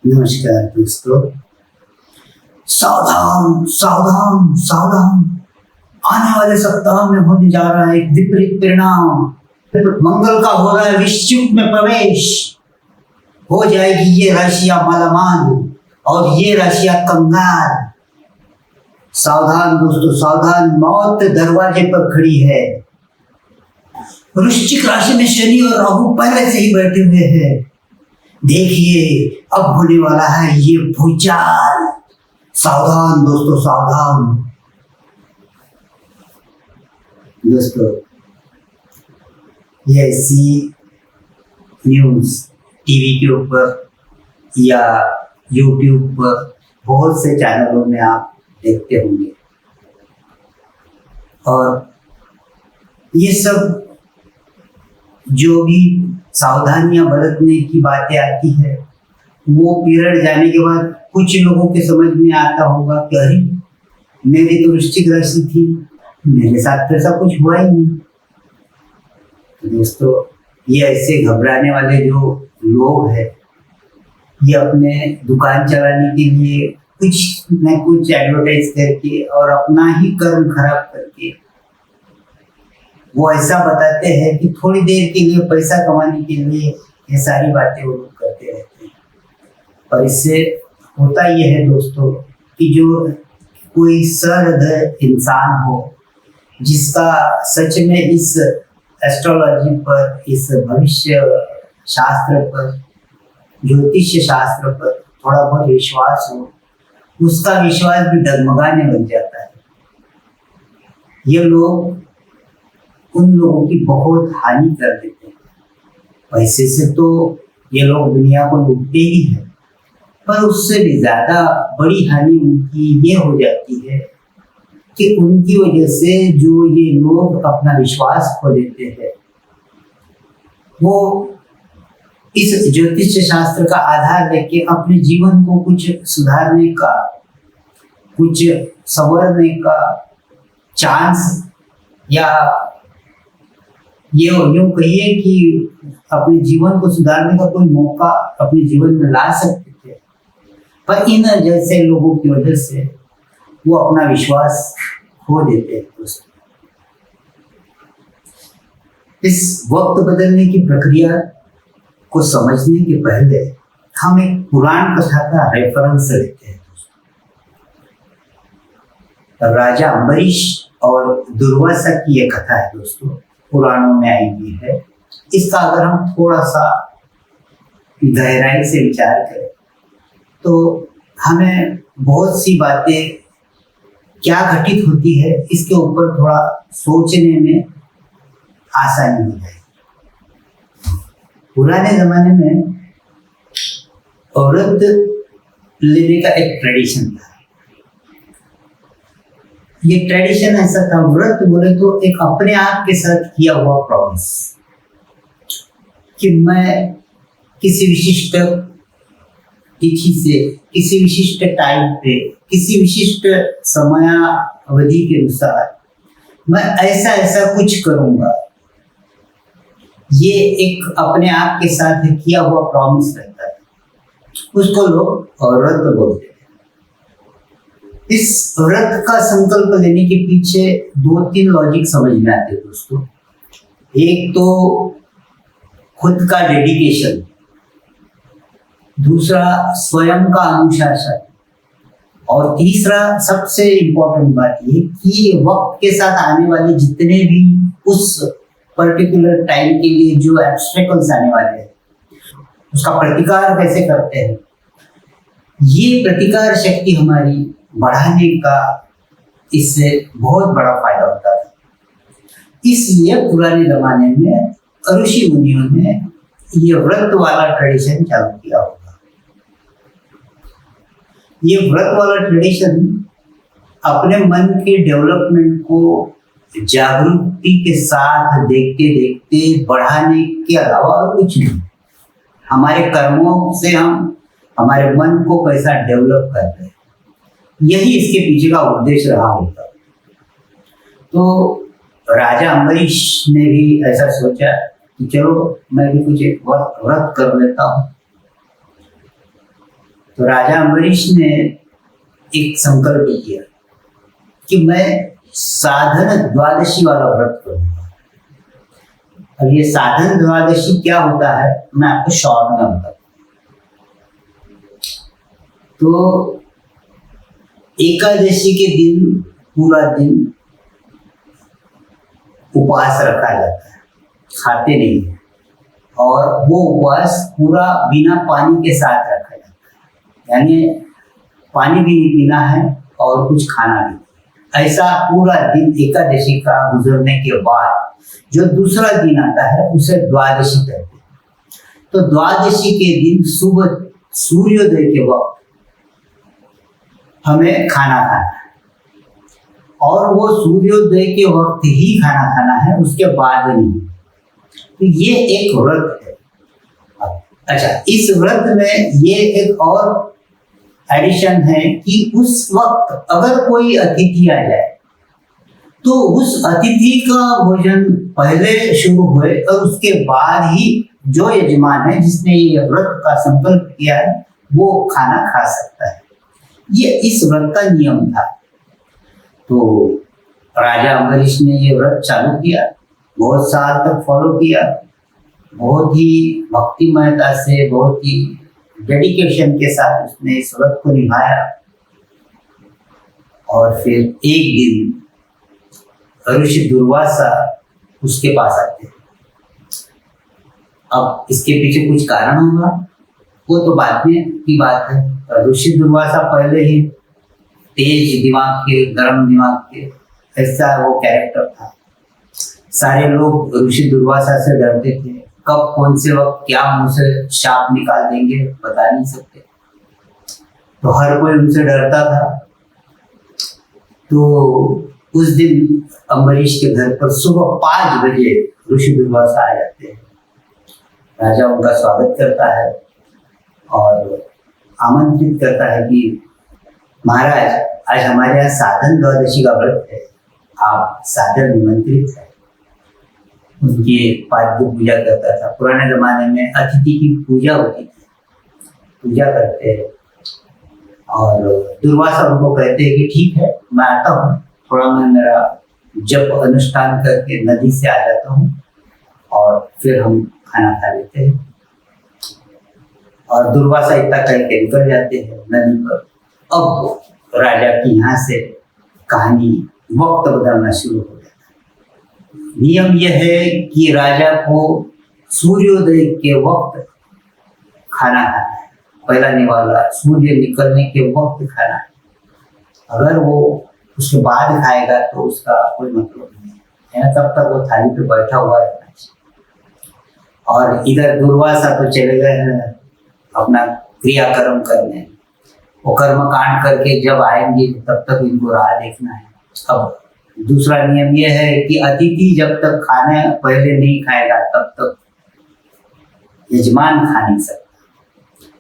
नमस्कार दोस्तों। सावधान सावधान सावधान, आने वाले सप्ताह में होने जा रहा है एक विपरीत परिणाम। मंगल का हो रहा है विश्व में प्रवेश। हो जाएगी ये राशियां मालामाल और ये राशियां कंगाल। सावधान दोस्तों सावधान, मौत दरवाजे पर खड़ी है। वृश्चिक राशि में शनि और राहु पहले से ही बैठे हुए हैं। देखिए अब होने वाला है ये भूचाल। सावधान दोस्तों सावधान। दोस्तों ये ऐसी न्यूज़ टीवी के ऊपर या यूट्यूब पर बहुत से चैनलों में आप देखते होंगे, और ये सब जो भी सावधानियां बरतने की बातें आती है, वो पीरियड जाने के बाद कुछ लोगों के समझ में आता होगा कि अरे मेरी तो वृश्चिक राशि थी, मेरे साथ तो ऐसा कुछ हुआ ही नहीं। तो दोस्तों ये ऐसे घबराने वाले जो लोग हैं, ये अपने दुकान चलाने के लिए कुछ न कुछ एडवर्टाइज करके और अपना ही कर्म खराब करके वो ऐसा बताते हैं कि थोड़ी देर के लिए पैसा कमाने के लिए ये सारी बातें वो लोग करते रहते हैं। और इससे होता ये है दोस्तों कि जो कोई सहृदय इंसान हो, जिसका सच में इस एस्ट्रोलॉजी पर, इस भविष्य शास्त्र पर, ज्योतिष शास्त्र पर थोड़ा बहुत विश्वास हो, उसका विश्वास भी डगमगाने लग जाता है। ये लोग उन लोगों की बहुत हानि कर देते हैं। पैसे से तो ये लोग दुनिया को लूटते ही हैं, पर उससे भी ज्यादा बड़ी हानि उनकी ये हो जाती है कि उनकी वजह से जो ये लोग अपना विश्वास खो देते हैं, वो इस ज्योतिष शास्त्र का आधार लेके अपने जीवन को कुछ सुधारने का, कुछ संवरने का चांस, या ये यूं कहिए कि अपने जीवन को सुधारने का कोई मौका अपने जीवन में ला सकते थे, पर इन जैसे लोगों की वजह से वो अपना विश्वास खो देते हैं। दोस्तों इस वक्त बदलने की प्रक्रिया को समझने के पहले हम एक पुराण कथा का रेफरेंस लेते हैं। राजा अम्बरीश और दुर्वासा की ये कथा है दोस्तों, पुराणों में आई हुई है। इसका अगर हम थोड़ा सा गहराई से विचार करें तो हमें बहुत सी बातें क्या घटित होती है इसके ऊपर थोड़ा सोचने में आसानी हो जाएगी। पुराने जमाने में औरत लेने का एक ट्रेडिशन था। ये ट्रेडिशन ऐसा था, व्रत बोले तो एक अपने आप के साथ किया हुआ प्रॉमिस कि मैं किसी विशिष्ट तिथि से, किसी विशिष्ट टाइम पे, किसी विशिष्ट समय अवधि के अनुसार मैं ऐसा ऐसा कुछ करूंगा। ये एक अपने आप के साथ किया हुआ प्रॉमिस रहता है, उसको लोग व्रत बोलते हैं। इस व्रत का संकल्प लेने के पीछे दो तीन लॉजिक समझ में आते हैं दोस्तों। एक तो खुद का डेडिकेशन, दूसरा स्वयं का अनुशासन, और तीसरा सबसे इम्पोर्टेंट बात ये कि वक्त के साथ आने वाले जितने भी उस पर्टिकुलर टाइम के लिए जो ऑब्स्टेकल्स आने वाले हैं, उसका प्रतिकार कैसे करते हैं। ये प्रतिकार शक्ति हमारी बढ़ाने का इससे बहुत बड़ा फायदा होता है। इसलिए पुराने जमाने में ऋषि मुनियों ने ये व्रत वाला ट्रेडिशन चालू किया होगा। ये व्रत वाला ट्रेडिशन अपने मन के डेवलपमेंट को जागरूकता के साथ देखते देखते बढ़ाने के अलावा और कुछ नहीं। हमारे कर्मों से हम हमारे मन को कैसा डेवलप कर रहे हैं, यही इसके पीछे का उद्देश्य रहा होगा। तो राजा अम्बरीश ने भी ऐसा सोचा कि चलो मैं भी कुछ एक व्रत कर लेता हूँ। तो राजा अम्बरीश ने एक संकल्प किया कि मैं साधन द्वादशी वाला व्रत करूंगा। अब ये साधन द्वादशी क्या होता है मैं आपको शॉर्ट में बताऊं। तो एकादशी के दिन पूरा दिन उपवास रखा जाता है, खाते नहीं है, और वो उपवास पूरा बिना पानी के साथ रखा जाता है, यानी पानी भी नहीं पीना है और कुछ खाना भी नहीं। ऐसा पूरा दिन एकादशी का गुजरने के बाद जो दूसरा दिन आता है उसे द्वादशी कहते हैं। तो द्वादशी के दिन सुबह सूर्योदय के वक्त हमें खाना खाना है, और वो सूर्योदय के वक्त ही खाना खाना है, उसके बाद नहीं। तो ये एक व्रत है। अच्छा, इस व्रत में ये एक और एडिशन है कि उस वक्त अगर कोई अतिथि आ जाए तो उस अतिथि का भोजन पहले शुरू हुए और उसके बाद ही जो यजमान है जिसने ये व्रत का संकल्प किया है वो खाना खा सकता है। ये इस व्रत का नियम था। तो राजा अम्बरीश ने ये व्रत चालू किया, बहुत साल तक फॉलो किया, बहुत ही भक्तिमयता से, बहुत ही डेडिकेशन के साथ उसने इस व्रत को निभाया। और फिर एक दिन ऋषि दुर्वासा उसके पास आते हैं। अब इसके पीछे कुछ कारण होगा, वो तो बाद में की बात है। ऋषि दुर्वासा पहले ही तेज दिमाग के, गर्म दिमाग के, ऐसा वो कैरेक्टर था। सारे लोग ऋषि दुर्वासा से डरते थे, कब कौन से वक्त क्या मुंह से शाप निकाल देंगे बता नहीं सकते, तो हर कोई उनसे डरता था। तो उस दिन अम्बरीश के घर पर सुबह 5 बजे ऋषि दुर्वासा आ जाते हैं। राजा उनका स्वागत करता है और आमंत्रित करता है कि महाराज, आज हमारे यहाँ साधन द्वादशी का व्रत है, आप सादर निमंत्रित हैं। उनकी पाद्य पूजा करता था। पुराने जमाने में अतिथि की पूजा होती थी, पूजा करते हैं। और दुर्वासा उनको कहते हैं कि ठीक है, मैं आता हूँ, थोड़ा मैं मेरा जप अनुष्ठान करके नदी से आ जाता हूँ और फिर हम खाना खा लेते हैं। और दुर्वासा इतना कह के निकल जाते हैं नदी पर। अब राजा की यहाँ से कहानी वक्त बदलना शुरू हो जाता है। नियम यह है कि राजा को सूर्योदय के वक्त खाना खाना है, पहला निवाला सूर्य निकलने के वक्त खाना है। अगर वो उसके बाद खाएगा तो उसका कोई मतलब नहीं है ना, तब तक वो थाली पे बैठा हुआ रहना चाहिए। और इधर दुर्वासा तो चले गए हैं अपना क्रियाकर्म करने, वो कर्म कांड करके जब आएंगे तब तक इनको राह देखना है। अब दूसरा नियम यह है कि अतिथि जब तक खाने पहले नहीं खाएगा तब तक यजमान खा नहीं सकता,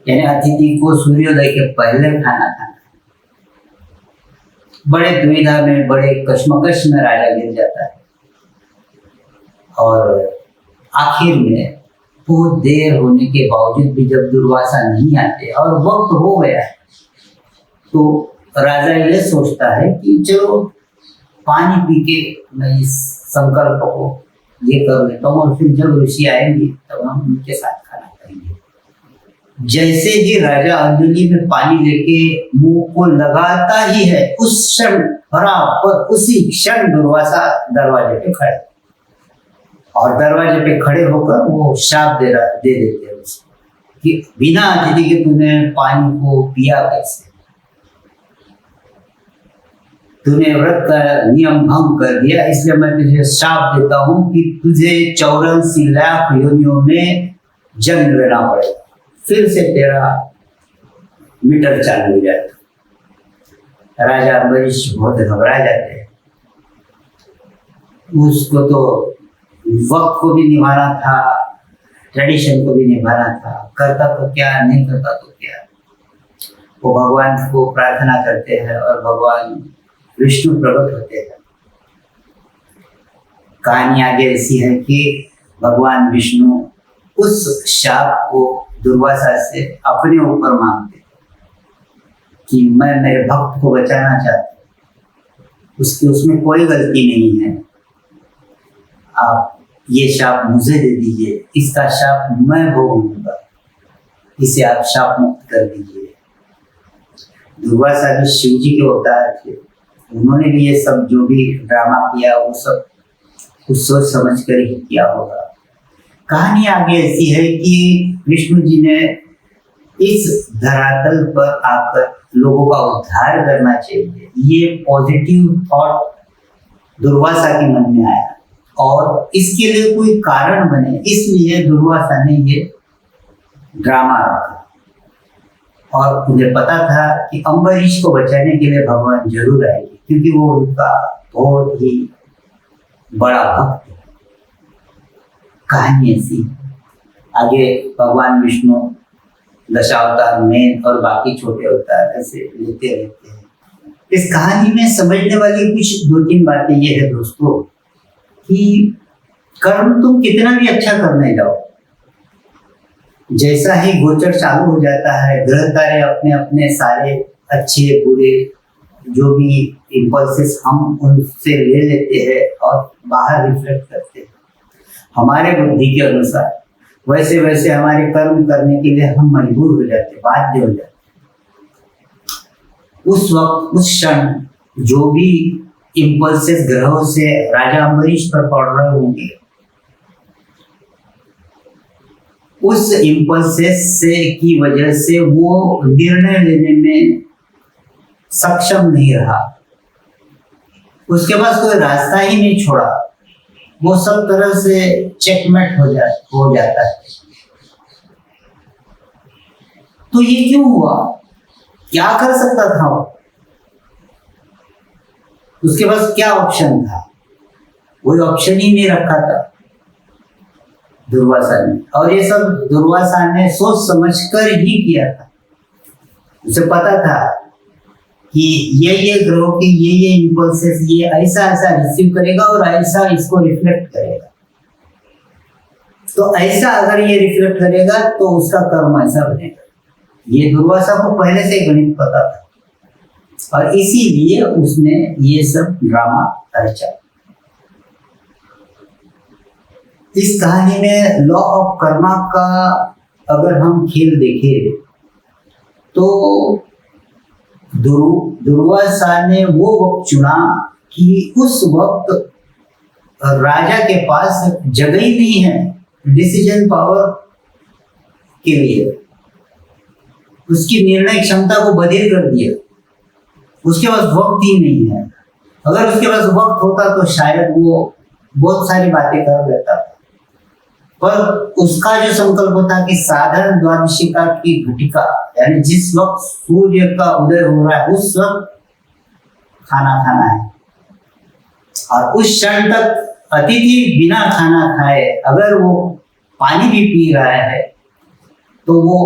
यानी अतिथि को सूर्योदय के पहले खाना खाना। बड़े दुविधा में, बड़े कश्मकश में राजा गिर जाता है। और आखिर में बहुत देर होने के बावजूद भी जब दुर्वासा नहीं आते और वक्त हो गया है, तो राजा ये सोचता है कि चलो पानी पी के मैं इस संकल्प को ये कर लेता हूँ, और फिर जब ऋषि आएंगे तब हम उनके साथ खाना खाएंगे। जैसे ही राजा अंजलि में पानी लेके मुंह को लगाता ही है, उस क्षण बराबर उसी क्षण दुर्वासा दरवाजे पे खड़े, और दरवाजे पे खड़े होकर वो शाप दे देते हैं उसको कि बिना अतिथि के तूने पानी को पिया कैसे, तूने व्रत का नियम भंग कर दिया, इसलिए मैं तुझे शाप देता हूं कि तुझे 84 लाख योनियों में जन्म लेना पड़ेगा, फिर से तेरा मीटर चालू हो जाएगा। राजा अम्बरीश बहुत घबरा जाते हैं। उसको तो वक्त को भी निभाना था, ट्रेडिशन को भी निभाना था, करता तो क्या, नहीं करता तो क्या। वो भगवान को प्रार्थना करते हैं और भगवान विष्णु प्रकट होते हैं। कहानी आगे ऐसी है कि भगवान विष्णु उस शाप को दुर्वासा से अपने ऊपर मांगते, कि मैं मेरे भक्त को बचाना चाहता हूँ, उसमें कोई गलती नहीं है, आप ये शाप मुझे दे दीजिए, इसका शाप मैं भोग लूंगा, इसे आप शाप मुक्त कर दीजिए। दुर्वासा भी शिव जी के अवतार थे, उन्होंने भी ये सब जो भी ड्रामा किया वो सब कुछ सोच समझ कर ही किया होगा। कहानी आगे ऐसी है कि विष्णु जी ने इस धरातल पर आकर लोगों का उद्धार करना चाहिए, ये पॉजिटिव थॉट दुर्वासा के मन में आया और इसके लिए कोई कारण बने, इसलिए दुर्वासा ने ये ड्रामा रखा। और उन्हें पता था कि अम्बरीश को बचाने के लिए भगवान जरूर आएंगे, क्योंकि वो उनका बहुत ही बड़ा भक्त है। कहानी ऐसी आगे भगवान विष्णु दशावतार में और बाकी छोटे अवतार ऐसे लेते रहते हैं। इस कहानी में समझने वाली कुछ 2-3 बातें ये है दोस्तों कि कर्म तुम कितना भी अच्छा करने जाओ, जैसा ही गोचर चालू हो जाता है, ग्रह तारे अपने अपने सारे अच्छे बुरे जो भी इम्पल्सेस हम उनसे ले लेते हैं और बाहर रिफ्लेक्ट करते हैं हमारे बुद्धि के अनुसार, वैसे वैसे हमारे कर्म करने के लिए हम मजबूर हो जाते, बाध्य हो जाते। उस वक्त उस क्षण जो भी इम्पल्सेस ग्रहों से राजा अम्बरीश पर पड़ रहे होंगे, उस इम्पल्सेस से की वजह से वो निर्णय लेने में सक्षम नहीं रहा, उसके पास कोई रास्ता ही नहीं छोड़ा, वो सब तरह से चेकमेट हो जाता है। तो ये क्यों हुआ? क्या कर सकता था वो? उसके पास क्या ऑप्शन था? कोई ऑप्शन ही नहीं रखा था दुर्वासा ने, और ये सब दुर्वासा ने सोच समझ कर ही किया था। उसे पता था कि ये ग्रहों के ये इम्पल्सेस ये ऐसा ऐसा रिसीव करेगा और ऐसा इसको रिफ्लेक्ट करेगा, तो ऐसा अगर ये रिफ्लेक्ट करेगा तो उसका कर्म ऐसा बनेगा। ये दुर्वासा को पहले से गणित पता था और इसीलिए उसने ये सब ड्रामा रचा। इस कहानी में लॉ ऑफ कर्मा का अगर हम खेल देखें तो दुर्वासा ने वो वक्त चुना कि उस वक्त राजा के पास जगह ही नहीं है डिसीजन पावर के लिए, उसकी निर्णय क्षमता को बधिर कर दिया, उसके पास वक्त ही नहीं है। अगर उसके पास वक्त होता तो शायद वो बहुत सारी बातें कर लेता, पर उसका जो संकल्प था कि साधारण द्वादशिका की घटिका यानी जिस वक्त सूर्य का उदय हो रहा है उस वक्त खाना खाना है, और उस क्षण तक अतिथि बिना खाना खाए अगर वो पानी भी पी रहा है तो वो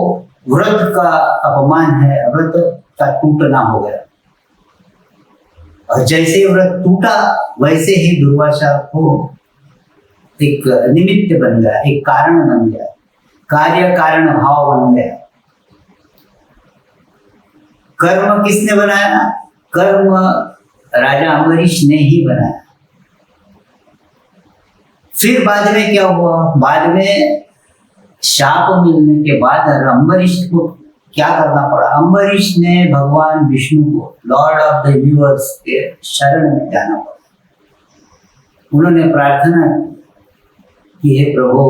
व्रत का अपमान है, व्रत का टूटना हो गया। और जैसे व्रत टूटा वैसे ही दुर्वासा को एक निमित्त बन गया, एक कारण बन गया, कार्य कारण भाव बन गया। कर्म किसने बनाया? कर्म राजा अम्बरीश ने ही बनाया। फिर बाद में क्या हुआ? बाद में शाप मिलने के बाद अम्बरीश को क्या करना पड़ा? अम्बरीश ने भगवान विष्णु को लॉर्ड ऑफ द यूनिवर्स के शरण में जाना पड़ा। उन्होंने प्रार्थना कि हे प्रभु,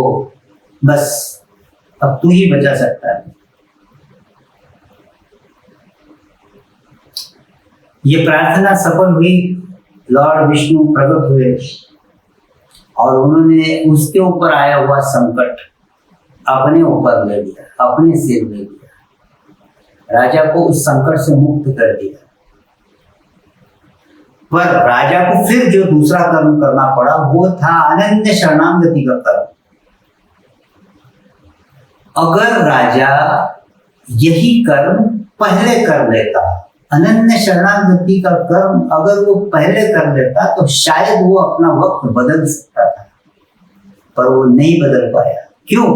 बस अब तू ही बचा सकता है। ये प्रार्थना सफल हुई, लॉर्ड विष्णु प्रकट हुए और उन्होंने उसके ऊपर आया हुआ संकट अपने ऊपर ले लिया, अपने सिर ले लिया, राजा को उस संकट से मुक्त कर दिया। पर राजा को फिर जो दूसरा कर्म करना पड़ा वो था अनन्य शरणागति का कर्म। अगर राजा यही कर्म पहले कर लेता, अनन्य शरणागति का कर्म अगर वो पहले कर लेता तो शायद वो अपना वक्त बदल सकता था, पर वो नहीं बदल पाया। क्यों?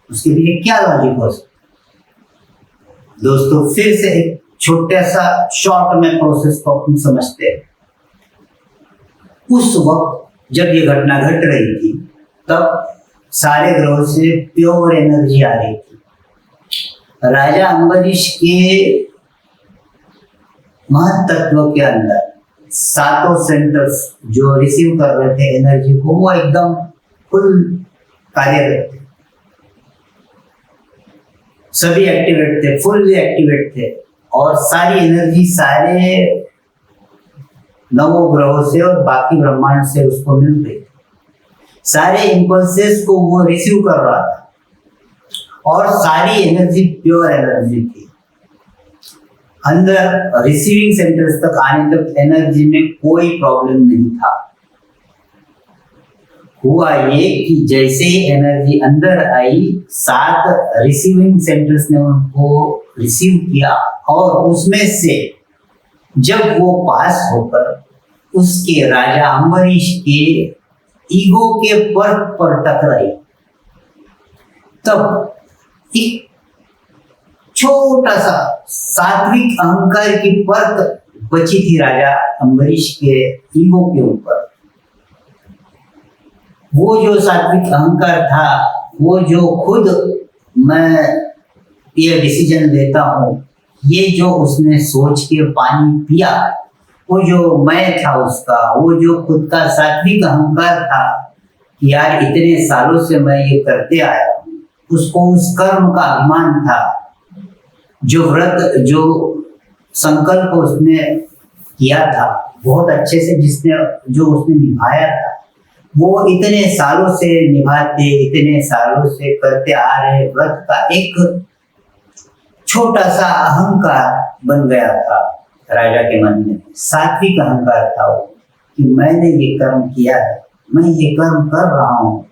उसके लिए क्या लॉजिक हो सकता? दोस्तों फिर से एक छोटा सा शॉर्ट में प्रोसेस को अपन समझते हैं। उस वक्त जब ये घटना घट रही थी तब सारे ग्रहों से प्योर एनर्जी आ रही थी। राजा अम्बरीश के महतत्व के अंदर सातों सेंटर्स जो रिसीव कर रहे थे एनर्जी को, वो एकदम फुल कार्यरत थे, सभी एक्टिवेट थे, फुल्ली एक्टिवेट थे और सारी एनर्जी सारे नवग्रहों से और बाकी ब्रह्मांड से उसको मिल रही थी। सारे इंपल्सेस को वो रिसीव कर रहा था और सारी एनर्जी प्योर एनर्जी थी। अंदर रिसीविंग सेंटर्स तक आने तक एनर्जी में कोई प्रॉब्लम नहीं था। हुआ ये कि जैसे ही एनर्जी अंदर आई, 7 रिसीविंग सेंटर्स ने उनको रिसीव किया और उसमें से जब वो पास होकर उसके राजा अम्बरीश के ईगो के पर्वत पर टकराई, तब एक छोटा सा सात्विक अहंकार की परत बची थी राजा अम्बरीश के ईगो के ऊपर। वो जो सात्विक अहंकार था, वो जो खुद मैं ये डिसीजन लेता हूँ, ये जो उसने सोच के पानी पिया, वो जो मैं था उसका, वो जो खुद का सात्विक अहंकार था कि यार इतने सालों से मैं ये करते आया, उसको उस कर्म का अभिमान था, जो व्रत जो संकल्प उसने किया था बहुत अच्छे से, जो उसने निभाया था, वो इतने सालों से निभाते, इतने सालों से करते आ रहे व्रत का एक छोटा सा अहंकार बन गया था राजा के मन में। सात्विक अहंकार था वो कि मैंने ये कर्म किया है, मैं ये कर्म कर रहा हूँ।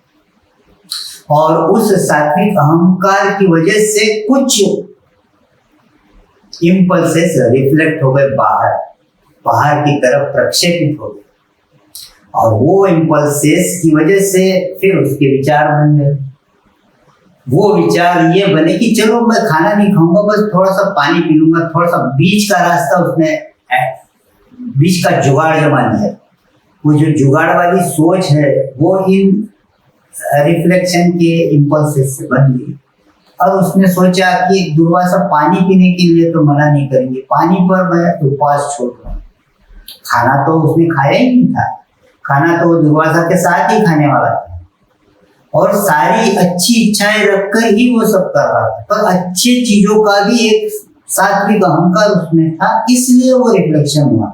और उस सात्विक अहंकार की वजह से कुछ इम्पल्सेस रिफ्लेक्ट हो गए, बाहर की तरफ प्रक्षेपित हो गए और वो इम्पल्सेस की वजह से फिर उसके विचार बन गए। वो विचार ये बने कि चलो मैं खाना नहीं खाऊंगा, बस थोड़ा सा पानी पी लूंगा, थोड़ा सा बीच का रास्ता, उसने बीच का जुगाड़ जमा लिया। वो जो जुगाड़ वाली सोच है वो इन रिफ्लेक्शन के इम्पल्सेस से बन गई और उसने सोचा कि दुर्वासा पानी पीने के लिए तो मना नहीं करेंगे, पानी पर मैं उपवास छोड़ रहा हूँ। खाना तो उसने खाया ही नहीं था, खाना तो दुर्वासा के साथ ही खाने वाला था और सारी अच्छी इच्छाएं रखकर ही वो सब कर रहा था, पर अच्छी चीजों का भी एक सात्विक अहंकार उसमें था, इसलिए वो रिफ्लेक्शन हुआ।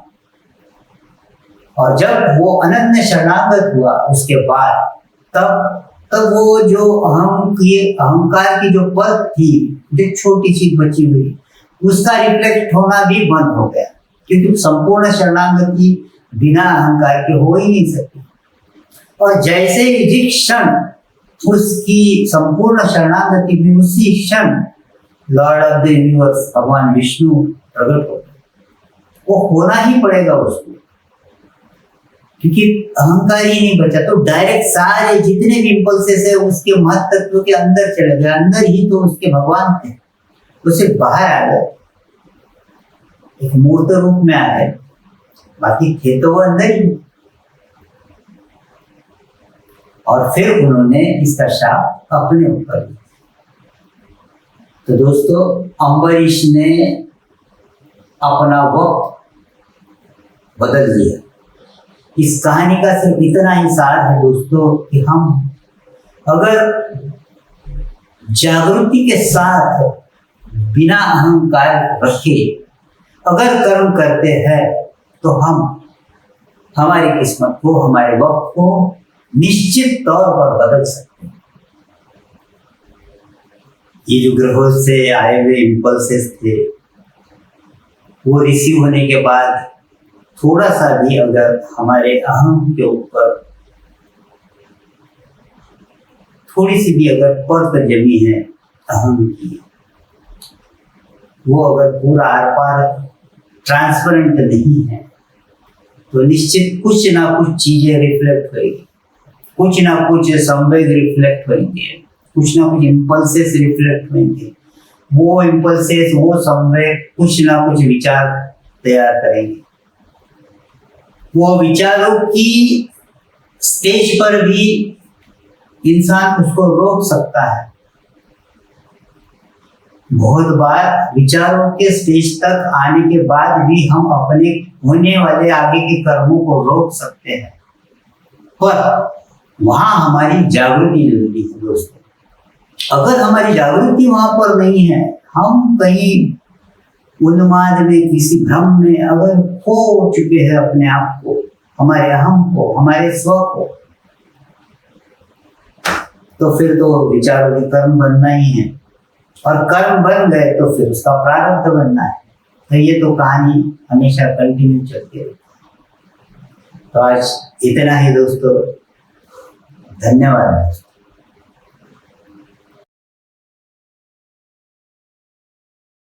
और जब वो अनन्य शरणागत हुआ उसके बाद, तब वो जो अहंकार की जो परत थी, जो छोटी सी बची हुई, उसका रिफ्लेक्ट होना भी बंद हो गया, क्योंकि संपूर्ण शरणागति बिना अहंकार के हो ही नहीं सकती। और जैसे ही क्षण उसकी संपूर्ण शरणागति में, उसी क्षण लॉर्ड ऑफ द यूनिवर्स भगवान विष्णु प्रकट हो गए। वो होना ही पड़ेगा उसको, क्योंकि अहंकार ही नहीं बचा, तो डायरेक्ट सारे जितने भी इम्पल्सेस है उसके महत्व के अंदर चले गए। अंदर ही तो उसके भगवान थे, वो सिर्फ बाहर आ गए, एक मूर्त रूप में आ गए, बाकी थे तो वो अंदर ही। और फिर उन्होंने इसका शाप अपने ऊपर लिया। तो दोस्तों, अम्बरीश ने अपना वक्त बदल दिया। इस कहानी का सिर्फ इतना ही सार है दोस्तों कि हम अगर जागृति के साथ बिना अहंकार रखे अगर कर्म करते हैं तो हम हमारी किस्मत को, हमारे वक्त को निश्चित तौर पर बदल सकते हैं। ये जो ग्रहों से आए हुए इम्पल्सेस थे, वो रिसीव होने के बाद थोड़ा सा भी अगर हमारे अहम के ऊपर थोड़ी सी भी अगर परत जमी है अहम की, वो अगर पूरा आर पार ट्रांसपेरेंट नहीं है, तो निश्चित कुछ ना कुछ चीजें रिफ्लेक्ट होगी, कुछ ना कुछ संवेग रिफ्लेक्ट होंगे, कुछ ना कुछ इम्पल्सेस रिफ्लेक्ट होंगे, वो इम्पल्सेस, वो संवेग कुछ ना कुछ विचार तैयार करेंगे। वो विचारों की स्टेज पर भी इंसान उसको रोक सकता है। बहुत बार विचारों के स्टेज तक आने के बाद भी हम अपने होने वाले आगे के कर्मों को रोक सकते हैं, पर वहां हमारी जागृति जरूरी है दोस्तों। अगर हमारी जागृति वहां पर नहीं है, हम कहीं उन्माद में, किसी भ्रम में अगर खो चुके हैं अपने आप को, हमारे अहम को, हमारे स्व को, तो फिर तो विचारों के कर्म बनना ही है, और कर्म बन गए तो फिर उसका प्रारब्ध बनना है। तो ये तो कहानी हमेशा कंटिन्यू चलती रहती है। तो आज इतना ही दोस्तों, धन्यवाद।